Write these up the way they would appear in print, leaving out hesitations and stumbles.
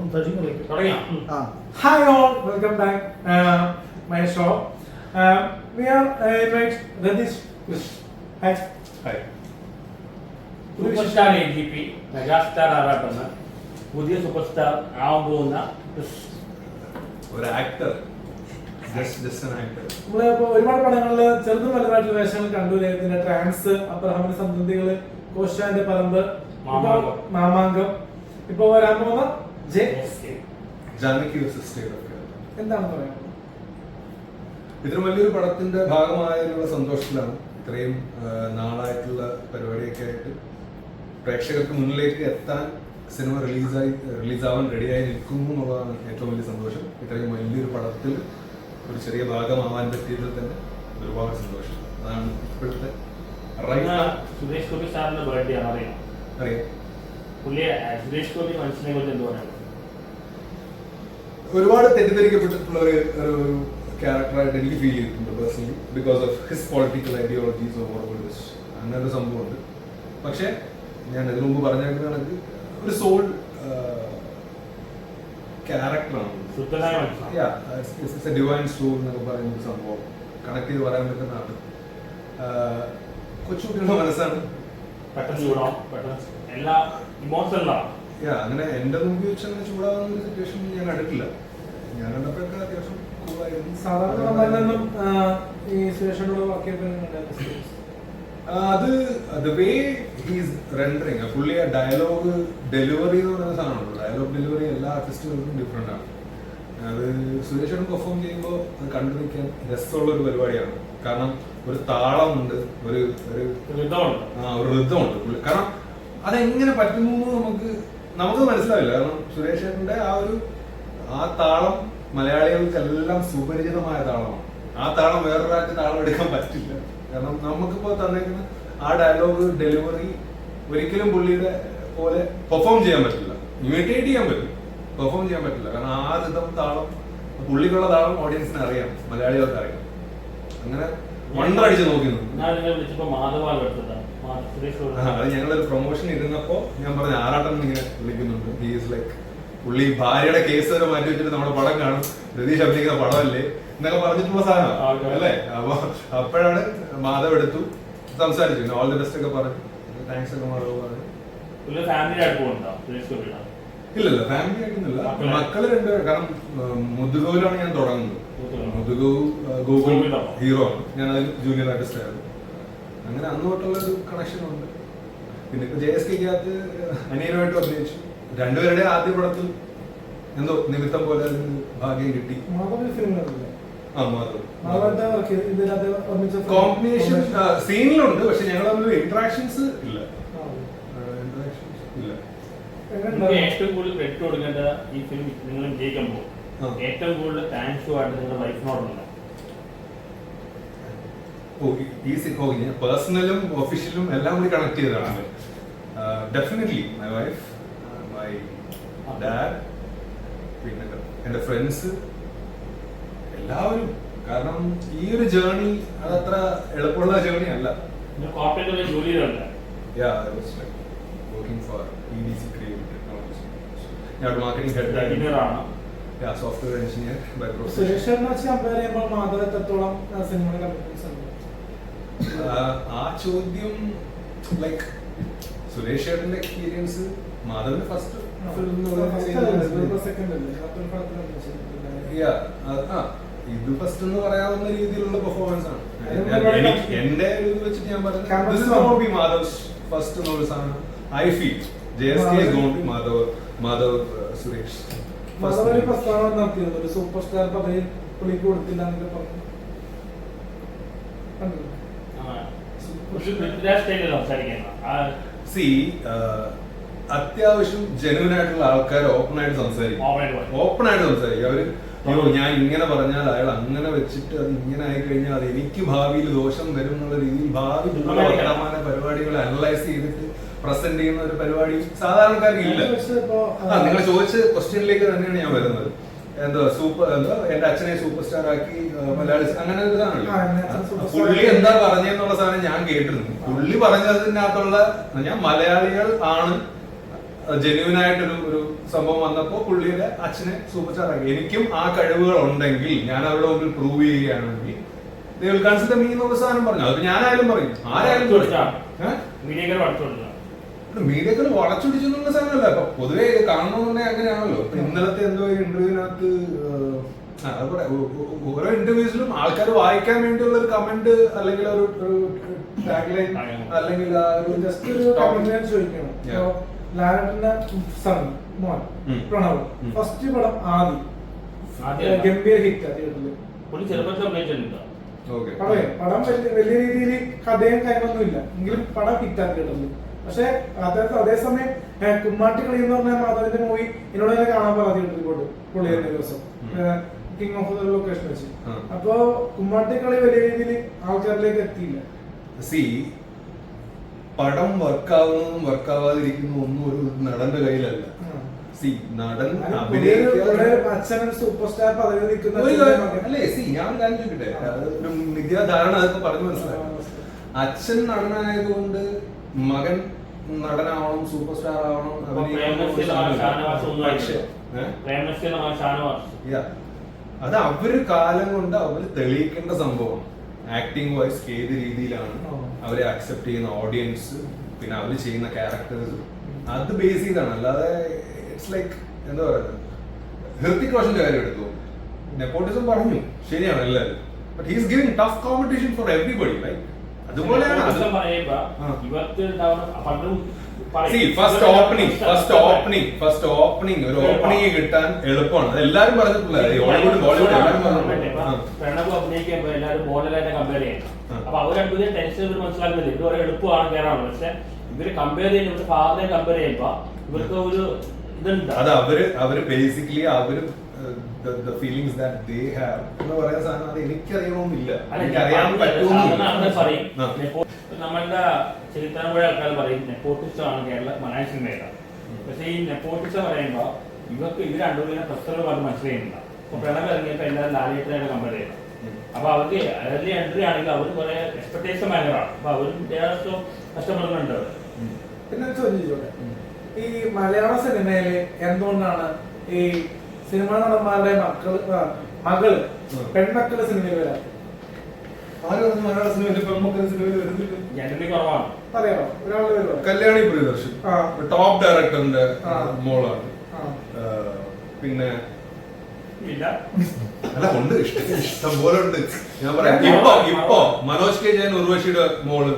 Hi all, welcome back my show. We are invite Radish. Hi. Hi. Superstar AGP megastar ആറാട്ടെന്ന് പുതിയ super star ആവാൻ പോകുന്ന ഒരു actor നമ്മളിപ്പോ ഒരുപാട് പടങ്ങളില് ചെറുതും വലുതായിട്ടുള്ള വേഷങ്ങൾ കണ്ടു. ഇതിന്റെ ട്രാൻസ്, അബ്രഹാമിന്റെ സന്തതികള്, കോശാന്റെ പറമ്പ്, മാമാങ്കം, ഇപ്പൊ വരാൻ പോകുന്ന എന്താണ് പറയാ? ഇത്ര വലിയൊരു പടത്തിന്റെ ഭാഗമായതിനുള്ള സന്തോഷത്തിലാണ്. ഇത്രയും നാളായിട്ടുള്ള പരിപാടിയൊക്കെ ആയിട്ട് പ്രേക്ഷകർക്ക് മുന്നിലേക്ക് എത്താൻ സിനിമ റിലീസാവാൻ റെഡിയായി നിൽക്കുന്നു എന്നുള്ളതാണ് ഏറ്റവും വലിയ സന്തോഷം. ഇത്രയും വലിയൊരു പടത്തിൽ ഒരു ചെറിയ ഭാഗമാവാൻ പറ്റിയതിൽ തന്നെ ഒരുപാട് സന്തോഷം. അതാണ് ഇപ്പോഴത്തെ സുരേഷ് ഗോപി സാറിന്റെ ബർത്ത്ഡേ ആണ്. അറിയാം സുരേഷ് ഗോപി മനസ്സിനെ കുറിച്ച് എന്ത് പറയാം? ഒരുപാട് തെറ്റിദ്ധരിക്കപ്പെട്ടിട്ടുള്ള ഒരു ക്യാരക്ടറായിട്ട് എനിക്ക് ഫീൽ ചെയ്തിട്ടുണ്ട് personally, because of his political ideologies അങ്ങനെ ഒരു സംഭവമുണ്ട്. പക്ഷെ ഞാൻ ഇതിനു മുമ്പ് പറഞ്ഞേക്കുന്നത് ഒരു സോൾ ക്യാരക്ടറാണ്, ഡിവൈൻ സോൾ എന്നൊക്കെ പറയുന്ന ഒരു സംഭവം കണക്ട് ചെയ്ത് പറയാൻ പറ്റുന്നതാണ്. കൊച്ചുകുട്ടികളുടെ മനസ്സാണ്, അങ്ങനെ എന്റെ മുമ്പിൽ വെച്ച് അങ്ങനെ ചൂടാകുന്ന ഒരു സിറ്റുവേഷൻ ഞാൻ കണ്ടിട്ടില്ല. ഞാൻ കണ്ടപ്പോഴൊക്കെ അത്യാവശ്യം അത് വേ ഹീസ് റെൻഡറിങ് പുള്ളി ആ ഡയലോഗ് ഡെലിവറി എന്ന് പറയുന്ന സാധനമുണ്ട്. ഡയലോഗ് ഡെലിവറി എല്ലാ ആർട്ടിസ്റ്റുകൾക്കും ഡിഫറെന്റ് ആണ്. അത് സുരേഷ് പെർഫോം ചെയ്യുമ്പോൾ അത് കണ്ടു നിൽക്കാൻ രസമുള്ള ഒരു പരിപാടിയാണ്. കാരണം ഒരു താളമുണ്ട്, ഒരു ഋതമുണ്ട്. കാരണം അതെങ്ങനെ പറ്റുന്നു നമുക്ക് മനസ്സിലാവില്ല. കാരണം സുരേഷ് ചേട്ടന്റെ ആ താളം മലയാളികൾക്കെല്ലാം സുപരിചിതമായ താളമാണ്. ആ താളം വേറൊരാൾക്ക് താളം എടുക്കാൻ പറ്റില്ല. കാരണം നമുക്കിപ്പോ തന്നേക്കുന്ന ആ ഡയലോഗ് ഡെലിവറി ഒരിക്കലും പുള്ളിയുടെ പോലെ പെർഫോം ചെയ്യാൻ പറ്റില്ല. ഇമിറ്റേറ്റ് ചെയ്യാൻ പറ്റും, പെർഫോം ചെയ്യാൻ പറ്റില്ല. കാരണം ആ ഋതം താളം പുള്ളിക്കുള്ള താളം ഓഡിയൻസിന് അറിയാം, മലയാളികൾക്ക് അറിയാം. അങ്ങനെ വണ്ടടിച്ച് നോക്കുന്നു. അത് ഞങ്ങളൊരു പ്രൊമോഷൻ ഇരുന്നപ്പോ ഞാൻ പറഞ്ഞ ആറാട്ടൻ ഇങ്ങനെ വിളിക്കുന്നുണ്ട്. ഹീസ് ലൈക്ക് പുള്ളി ഭാര്യയുടെ കേസ് വരെ മാറ്റി വെച്ചിട്ട് നമ്മുടെ പടം കാണും, രതീഷ് അഭിനയിക്കുന്ന പടമല്ലേ എന്നൊക്കെ പറഞ്ഞിട്ടുള്ള സാധനം അല്ലേ. അപ്പൊ അപ്പോഴാണ് മാധവ് എടുത്തു സംസാരിച്ചു, ഓൾ ദി ബെസ്റ്റ് ഒക്കെ പറഞ്ഞു, താങ്ക്സ് ഒക്കെ മാധവ് പറഞ്ഞു. ഇല്ലല്ല, ഫാമിലി ആയിട്ടൊന്നുമില്ല. മക്കള് രണ്ടുപേരും. കാരണം മുതുകോവിലാണ് ഞാൻ തുടങ്ങുന്നത്. ഗൂഗിൾ ഹീറോ ആണ്, ഞാൻ അതിൽ ജൂനിയർ ആർട്ടിസ്റ്റ് ആയിരുന്നു. അങ്ങനെ അന്ന് തൊട്ടുള്ള ഒരു കണക്ഷൻ ഉണ്ട്. പിന്നെ ഇപ്പൊ JSK'ക്കകത്ത് അനിയനുമായിട്ട് അഭിനയിച്ചു. രണ്ടുപേരുടെ ആദ്യ പടത്തിൽ എന്തോ നിമിത്തം പോലെ ഭാഗ്യം കിട്ടി. കോമ്പിനേഷൻ സീനിലുണ്ട്, പക്ഷെ ഞങ്ങൾ തമ്മിൽ ഇന്ററാക്ഷൻസ് ഇല്ല. ഏറ്റവും കൂടുതൽ ക്രെഡിറ്റ് കൊടുക്കേണ്ട ഈ ഫിലിം നിങ്ങൾ ജയിക്കുമ്പോൾ ഏറ്റവും കൂടുതൽ താങ്ക്സ് ആയിട്ട് നിങ്ങളുടെ വൈഫിനോടുണ്ട്. പേഴ്സണലും ഒഫീഷ്യലും എല്ലാം കൂടി കണക്ട് ചെയ്തതാണ്. Definitely my wife, my dad, പിന്നെ എന്റെ ഫ്രണ്ട്സ്, എല്ലാവരും. കാരണം ഈ ഒരു ജേർണി അതത്ര എളുപ്പമുള്ള ജേർണി അല്ല. ഞാൻ മാർക്കറ്റിംഗ് ഹെഡ് ആണ്, സോഫ്റ്റ്വെയർ എഞ്ചിനീയർ ബൈ പ്രൊഫഷൻ. ആ ചോദ്യം ലൈക്ക് സുരേഷ് ചേട്ടന്റെ എക്സ്പീരിയൻസ്, മാധവന്റെ ഫസ്റ്റ് ഇത് ഫസ്റ്റ് എന്ന് പറയാവുന്ന രീതിയിലുള്ള പെർഫോമൻസ് ആണ്. എന്റെ ഇത് വെച്ചിട്ട് ഞാൻ പറഞ്ഞു മാധവ് ഫസ്റ്റ് എന്നുള്ള സാധനം I feel. JSK is going to be Madhav Suresh. Super star പദവി പുള്ളിക്ക് കൊടുത്തില്ല എന്നൊക്കെ പറഞ്ഞു. അത്യാവശ്യം ജെന്യൂൻ ആയിട്ടുള്ള ആൾക്കാർ ഓപ്പൺ ആയിട്ട് സംസാരിക്കും. അവര് ഞാൻ ഇങ്ങനെ പറഞ്ഞാൽ അയാൾ അങ്ങനെ വെച്ചിട്ട് അത് ഇങ്ങനെ ആയി കഴിഞ്ഞാൽ അത് എനിക്ക് ഭാവിയിൽ ദോഷം വരും എന്നുള്ള രീതിയിൽ ഭാവി വർത്തമാന പരിപാടികൾ അനലൈസ് ചെയ്തിട്ട് പ്രസന്റ് ചെയ്യുന്ന ഒരു പരിപാടി സാധാരണക്കാർക്ക് ഇല്ല. നിങ്ങൾ ചോദിച്ച ക്വസ്റ്റ്യനിലേക്ക് തന്നെയാണ് ഞാൻ വരുന്നത്. എന്റെ അച്ഛനെ സൂപ്പർ സ്റ്റാർ ആക്കി മലയാളി അങ്ങനെ ഒരു ഇതാണല്ലോ. പുള്ളി എന്താ പറഞ്ഞെന്നുള്ള സാധനം ഞാൻ കേട്ടിരുന്നു. പുള്ളി പറഞ്ഞതിനകത്തുള്ള ഞാൻ മലയാളികൾ ആണ് ജെന്യൂൻ ആയിട്ടൊരു ഒരു സംഭവം വന്നപ്പോ പുള്ളിയുടെ അച്ഛനെ സൂപ്പർ സ്റ്റാർ ആക്കി. എനിക്കും ആ കഴിവുകൾ ഉണ്ടെങ്കിൽ ഞാൻ അവരുടെ മുമ്പിൽ പ്രൂവ് ചെയ്യുകയാണെങ്കിൽ they will consider me എന്നുള്ള സാധനം പറഞ്ഞു. അത് ഞാനായാലും പറയും, ആരായാലും മീഡിയകൾ വളച്ചൊടിച്ചു എന്നുള്ള സാധനമല്ല. ഇപ്പൊ പൊതുവെ കാണണമെന്നുണ്ടെങ്കിൽ അങ്ങനെയാണല്ലോ. ഇപ്പൊ ഇന്നലത്തെ എന്തോ ഇന്റർവ്യൂവിനകത്ത് അതുപോലെ ഓരോ ഇന്റർവ്യൂസിലും ആൾക്കാർ വായിക്കാൻ വേണ്ടിയുള്ള ഒരു കമന്റ് അല്ലെങ്കിൽ ഒരു ടാഗ്ലൈൻ അല്ലെങ്കിൽ ജസ്റ്റ് ഒരു കമന്റ് ചോദിക്കണം. ലാലേട്ടന്റെ സൺ മോൻ പ്രണവ് ഫസ്റ്റ് പടം ആദി ഗംഭീര ഹിറ്റ് തിയേറ്ററിൽ. പടം വലിയ രീതിയിൽ കഥയും കാര്യമൊന്നുമില്ല എങ്കിലും പടം ഹിറ്റ് ആക്കിയിട്ടുണ്ട്. പക്ഷെ അതേസമയം കുമ്മാട്ടിക്കളി എന്ന് പറഞ്ഞ മാധവന്റെ മൂവി എന്നോട് തന്നെ കാണാൻ പറഞ്ഞിട്ടുണ്ട് പുള്ളിയുടെ ദിവസം കിങ് ഓഫ് ദ ലൊക്കേഷൻ വെച്ച്. അപ്പൊ കുമ്മാട്ടിക്കളി വലിയ രീതിയിൽ ആൾക്കാരിലേക്ക് എത്തിയില്ല. പടം വർക്കാവുന്നതും വർക്കാവാതിരിക്കുന്നതും ഒന്നും ഒരു നടന്റെ കയ്യിലല്ല. നടൻ അച്ഛനും സൂപ്പർ സ്റ്റാർ പദവി നിൽക്കുന്ന അല്ലേ? ഞാൻ കാര്യം ചോദിക്കട്ടെ, ഒരു മിഥ്യാധാരണ അതൊക്കെ പറഞ്ഞു മനസ്സിലാക്കാം. അച്ഛൻ നടനായതുകൊണ്ട് മകൻ നടനാവണം, സൂപ്പർ സ്റ്റാർ ആവണം, അത് അവര് കാലം കൊണ്ട് അവര് തെളിയിക്കേണ്ട സംഭവമാണ്. ആക്ടിങ് വൈസ് ഏത് രീതിയിലാണ് അവരെ അക്സെപ്റ്റ് ചെയ്യുന്ന ഓഡിയൻസ്, പിന്നെ അവര് ചെയ്യുന്ന ക്യാരക്ടേഴ്സ്, അത് ബേസ് ചെയ്താണ്. അല്ലാതെ ഇറ്റ്സ് ലൈക്ക് എന്താ പറയുന്നത്, ഹൃതിക് റോഷന്റെ കാര്യം എടുത്തു, നെപ്പോട്ടിസം പറഞ്ഞു ശരിയാണ് എല്ലാവരും, but he is giving tough competition four everybody. Like അതുപോലെയാണ് ഫസ്റ്റ് ഓപ്പണിംഗ് ഒരു ഓപ്പണിംഗ് കിട്ടാൻ എളുപ്പമാണ്. അത് എല്ലാരും പറഞ്ഞിട്ടുള്ള ബോളിവുഡ് പ്രണവ് അഭിനയിക്കുമ്പോ എല്ലാവരും മോഡലായിട്ട് കമ്പയർ ചെയ്യണം. അപ്പൊ അവരുടെ ടെൻഷൻ ഇവർ മനസ്സിലാക്കുന്നില്ല, ഇത് വളരെ എളുപ്പമാണ് കയറാണ്. പക്ഷെ ഇവര് കമ്പയർ ചെയ്യുന്ന ഇവരുടെ ഫാദറെ കമ്പയർ ചെയ്യുമ്പോ ഇവർക്ക് ഒരു ഇതുണ്ട്. അത് അവര് ബേസിക്കലി അവര് the feelings that they have എന്ന് പറയുന്ന സാധനം അത് എനിക്കറിയണമെന്നില്ല, എനിക്കറിയാൻ പറ്റുമെന്നില്ല. നമ്മളുടെ ചരിത്രപുഴ ആൾക്കാർ പറയും നെപ്പോട്ടിസം ആണ് കേരള മലയാള സിനിമയുടെ. പക്ഷെ ഈ നെപ്പോട്ടിസം പറയുമ്പോ ഇവർക്ക് ഇത് രണ്ടുപേരും പ്രശ്നങ്ങൾ പറഞ്ഞ് മനസ്സിലായില്ല. ഇപ്പൊ പ്രണവ് ഇറങ്ങിയപ്പോ എല്ലാവരും ലാലേട്ടനായിട്ട് കമ്പയർ ചെയ്യണം. അപ്പൊ അവർക്ക് ഏർലി എൻട്രി ആണെങ്കിൽ അവർ കുറെ എക്സ്പെക്ടേഷൻ ഭയങ്കരമാണ്. അപ്പൊ അവരും കഷ്ടപ്പെടുന്നുണ്ട്. പിന്നെ ചോദിച്ചോട്ടെ, ഈ മലയാള സിനിമയില് എന്തുകൊണ്ടാണ് ഈ സിനിമാ നടന്മാരുടെ മകള് പെൺമക്കള് സിനിമയിൽ വരാം? മലയാള സിനിമയിൽ പെൺമക്കൾ സിനിമയിൽ വരുന്നില്ല, പറയാമോ? ഒരാള് വരുമോ? കല്യാണി പ്രിയദർശൻ ടോപ്പ് ഡയറക്ടറിന്റെ മോളാണ്. പിന്നെ അല്ല ഉണ്ട്, ഇഷ്ടം പോലെ ഉണ്ട്. ഞാൻ പറയാം, ഇപ്പൊ മനോജ് കെ ജയൻ ഉർവശിയുടെ മോള്.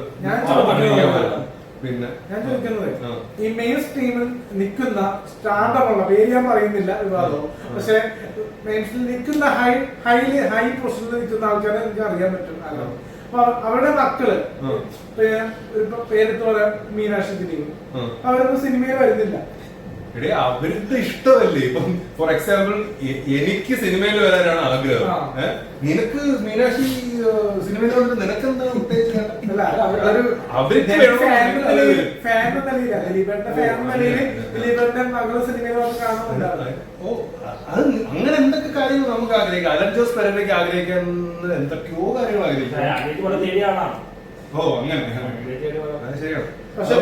പിന്നെ ഞാൻ ചോദിക്കുന്നത്, ഈ മെയിൻ സ്ട്രീമിൽ നിൽക്കുന്ന സ്റ്റാർഡമുള്ള പേര് ഞാൻ പറയുന്നില്ല വിവാദവും, പക്ഷെ മെയിൻ സ്ട്രീമിൽ നിൽക്കുന്ന ഹൈ പൊസിഷനിൽ നിൽക്കുന്ന ആൾക്കാരെ എനിക്ക് അറിയാൻ പറ്റും. അപ്പൊ അവരുടെ മക്കള് പേരെടുത്ത് പറയാം, മീനാക്ഷി ദിലീപ്, അവരൊന്നും സിനിമയിൽ വരുന്നില്ല. അവരുടെ ഇഷ്ടമല്ലേ. ഇപ്പം ഫോർ എക്സാമ്പിൾ എനിക്ക് സിനിമയിൽ വരാനാണ് ആഗ്രഹം, നിനക്ക് മീനാക്ഷി സിനിമയിൽ വന്നിട്ട് നിനക്കെന്താ പ്രത്യേകിച്ച്? അങ്ങനെ എന്തൊക്കെ കാര്യങ്ങൾ നമുക്ക് ആഗ്രഹിക്കാം. അലൻ ജോസ് പെരേരയ്ക്ക് ആഗ്രഹിക്കാൻ എന്തൊക്കെയോ കാര്യങ്ങൾ ആഗ്രഹിക്കാം. ഓ അങ്ങനെ ശരിയാണ്. പക്ഷെ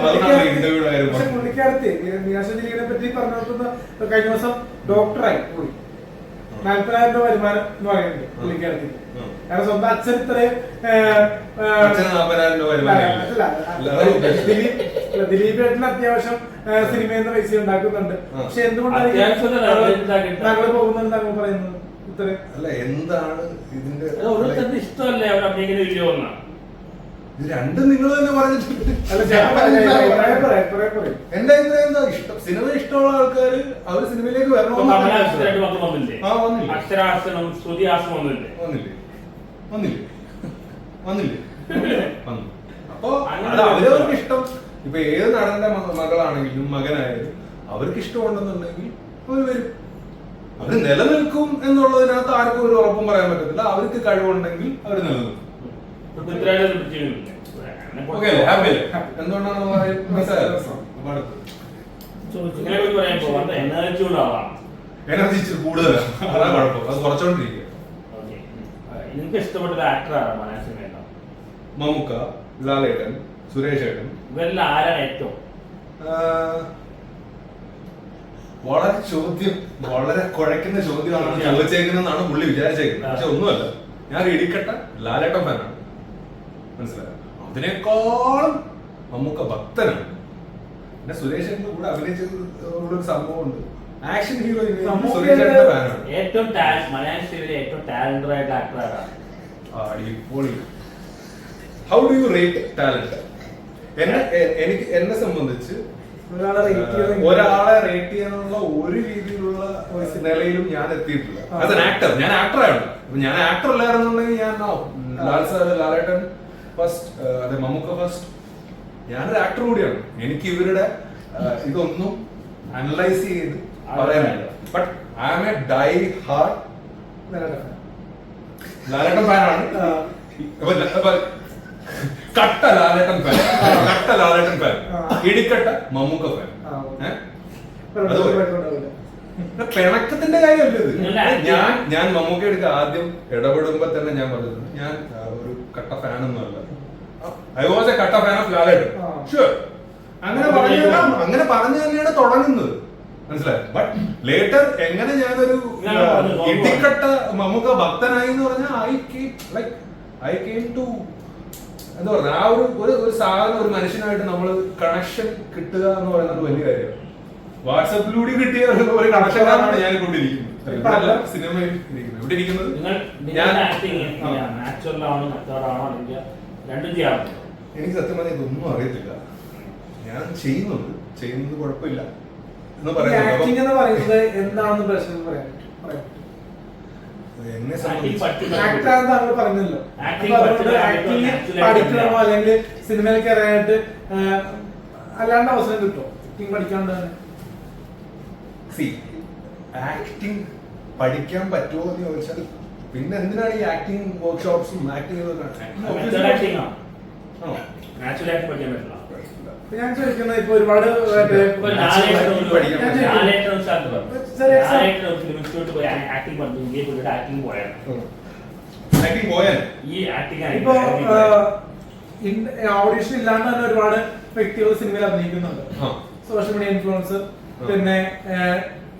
പുള്ളിക്കാരത്തെ മീനാക്ഷി ദിലീപിനെ പറ്റി പറഞ്ഞു കഴിഞ്ഞ ദിവസം ഡോക്ടറായി പുള്ളി 40,000 രൂപ വരുമാനം എന്ന് പറയുന്നുണ്ട് പുള്ളിക്കാരത്തി. കാരണം സ്വന്തം അച്ഛൻ ഇത്രയും ദിലീപേട്ടന് അത്യാവശ്യം സിനിമയിൽ നിന്ന് പൈസ ഉണ്ടാക്കുന്നുണ്ട്. പക്ഷെ എന്തുകൊണ്ടാണ് താങ്കൾ പോകുന്നത് താങ്കൾ പറയുന്നത് ഇത്രയും? അല്ല, എന്താണ് ഇതിന്റെ ഇഷ്ടമല്ലേ അവർ അഭിനയിക്കുന്ന വീഡിയോ? രണ്ടും നിങ്ങൾ തന്നെ പറഞ്ഞിട്ടുണ്ട്. എന്റെ അഭിപ്രായം എന്താ, ഇഷ്ടം സിനിമ ഇഷ്ടമുള്ള ആൾക്കാർ അവർ സിനിമയിലേക്ക് വരണം. അപ്പൊ അത് അവരവർക്ക് ഇഷ്ടം. ഇപ്പൊ ഏത് നടന്റെ മകളാണെങ്കിലും മകനായാലും അവർക്ക് ഇഷ്ടമുണ്ടെന്നുണ്ടെങ്കിൽ അവർ വരും. അവര് നിലനിൽക്കും എന്നുള്ളതിനകത്ത് ആർക്കും ഒരു ഉറപ്പും പറയാൻ പറ്റത്തില്ല. അവർക്ക് കഴിവുണ്ടെങ്കിൽ അവർ നിലനിൽക്കും. എന്തുകൊണ്ടാണ് എനർജി ഇച്ചിരി കൂടുതലാണ്, അതാ കുഴപ്പം. അത് കുറച്ചോണ്ടിരിക്കുക. ഇഷ്ടപ്പെട്ട ആക്ടറാണ് മലയാള സിനിമ? മമ്മൂക്ക, ലാലേട്ടൻ, സുരേഷ് ഏട്ടൻ. ഇവരെല്ലാം ആരാണ് ഏറ്റവും? വളരെ കുഴക്കുന്ന ചോദ്യമാണ് ചോദിച്ചേക്കുന്നതെന്നാണ് പുള്ളി വിചാരിച്ചേക്കുന്നത്. പക്ഷെ ഒന്നുമല്ല, ഞാൻ ഇടിക്കട്ട ലാലേട്ടൻ ഫാനാണ്, മനസ്സിലായോ? അതിനേക്കാളും മമ്മൂക്ക ഭക്തനാണ്. പിന്നെ സുരേഷിന്റെ കൂടെ അഭിനയിച്ചൊരു സംഭവമുണ്ട്, ആക്ഷൻ ഹീറോ സുരേഷിന്റെ ഫാനാണ്. ഏറ്റവും മലയാളത്തിലെ ഏറ്റവും ടാലന്റഡ് ആയിട്ടുള്ള ആക്ടറാണ്. How do you rate talent? എന്നെ സംബന്ധിച്ച് ഒരാളെ റേറ്റ് ചെയ്യാനുള്ള ഒരു രീതിയിലുള്ള നിലയിലും ഞാൻ എത്തിയിട്ടില്ല. ആസ് എൻ ആക്ടർ, ഞാൻ ആക്ടറാണ്. ഞാൻ ആക്ടർ അല്ലായിരുന്നുണ്ടെങ്കിൽ ഞാൻ ലാലേട്ടൻ ഫസ്റ്റ്, അതെ മമ്മൂക്ക ഫസ്റ്റ്. ഞാനൊരു ആക്ടർ കൂടിയാണ്. എനിക്ക് ഇവരുടെ ഇതൊന്നും അനലൈസ് ചെയ്ത് പറയാനില്ല. But I am a die hard Lalettan ഫാനാണ്. കട്ട ലാലേട്ടൻ ഫാൻ, ഇടിക്കട്ട മമ്മൂക്ക ഫാൻ. പിണക്കത്തിന്റെ കാര്യമല്ല ഇത്. ഞാൻ മമ്മൂക്ക എടുക്ക ആദ്യം ഇടപെടുമ്പോ തന്നെ ഞാൻ പറഞ്ഞത് ഞാൻ ഒരു കട്ട ഫാനൊന്നും അല്ല. ഐ വാസ് എ കട്ട ഫാൻ ഓഫ് ലാലേട്ടൻ. ഷുവർ, അങ്ങനെ പറഞ്ഞു തന്നെയാണ് തുടങ്ങുന്നത്, മനസ്സിലായി. ബട്ട് ലേറ്റർ എങ്ങനെ ഞാനൊരു ഇടിക്കട്ട മമ്മൂക്ക ഭക്തനായി എന്ന് പറഞ്ഞാൽ ഐ കേം ടു എന്താ പറയുക, ആ ഒരു സാധനം, ഒരു മനുഷ്യനായിട്ട് നമ്മൾ കണക്ഷൻ കിട്ടുക എന്ന് പറയുന്നത് വലിയ കാര്യമാണ്. വാട്സാപ്പിലൂടെ കിട്ടിയ ഒരു കണക്ഷനാണ് ഞാൻ കൊണ്ടിരിക്കുന്നത്, സിനിമയിൽ ഇവിടെ ഇരിക്കുന്നത്. എനിക്ക് സത്യം പറഞ്ഞാൽ ഇതൊന്നും അറിയത്തില്ല. ഞാൻ ചെയ്യുന്നത് കുഴപ്പമില്ല എന്ന് പറയുന്നത് എന്താണെന്ന് പ്രശ്നം പറയാൻ എന്നെ സംബന്ധിച്ച് പറഞ്ഞല്ലോ, പഠിക്കണമോ അല്ലെങ്കിൽ സിനിമയിൽ കയറാനായിട്ട് അല്ലാണ്ട് അവസരം കിട്ടുമോ ആക്ടിങ് പഠിക്കാണ്ട് തന്നെ? ആക്ടിങ് പഠിക്കാൻ പറ്റുമോ എന്ന് ചോദിച്ചാൽ പിന്നെ എന്തിനാണ് ഈ ആക്ടിങ് വർക്ക്ഷോപ്സും ആക്ടിങ്? ഞാൻ ചോദിക്കുന്നത് ഇപ്പൊ ഒരുപാട് ഇപ്പൊ ഓഡീഷൻ ഇല്ലാണ്ട് തന്നെ ഒരുപാട് വ്യക്തികൾ സിനിമയിൽ അഭിനയിക്കുന്നുണ്ട്. സോഷ്യൽ മീഡിയ ഇൻഫ്ലുവൻസർ, പിന്നെ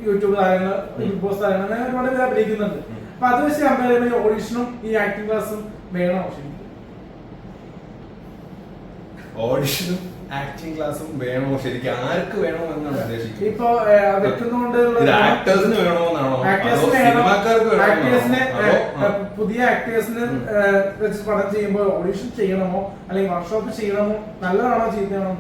യൂട്യൂബ് താരങ്ങൾ, ബിഗ് ബോസ് താരങ്ങൾ, അങ്ങനെ ഒരുപാട് പേര് അഭിനയിക്കുന്നുണ്ട്. അപ്പൊ അത് വെച്ച് കമ്പയർ ചെയ്യുമ്പോൾ ഓഡീഷനും ഈ ആക്ടിംഗ് ക്ലാസ്സും വേണോ? ഓഡിഷനും ആക്ടിംഗ് ക്ലാസ്സും വേണോ? ശരിക്കും ആർക്ക് വേണോ എന്നാണ് ഉദ്ദേശിക്കുന്നത്? ഇപ്പൊ ആക്ടേഴ്സിന് വേണോന്നാണോ? പുതിയ ആക്ടേഴ്സിന് വെച്ച് പടം ചെയ്യുമ്പോൾ ഓഡിഷൻ ചെയ്യണമോ അല്ലെങ്കിൽ വർക്ക്ഷോപ്പ് ചെയ്യണമോ, നല്ലതാണോ ചീത്തയാണോ?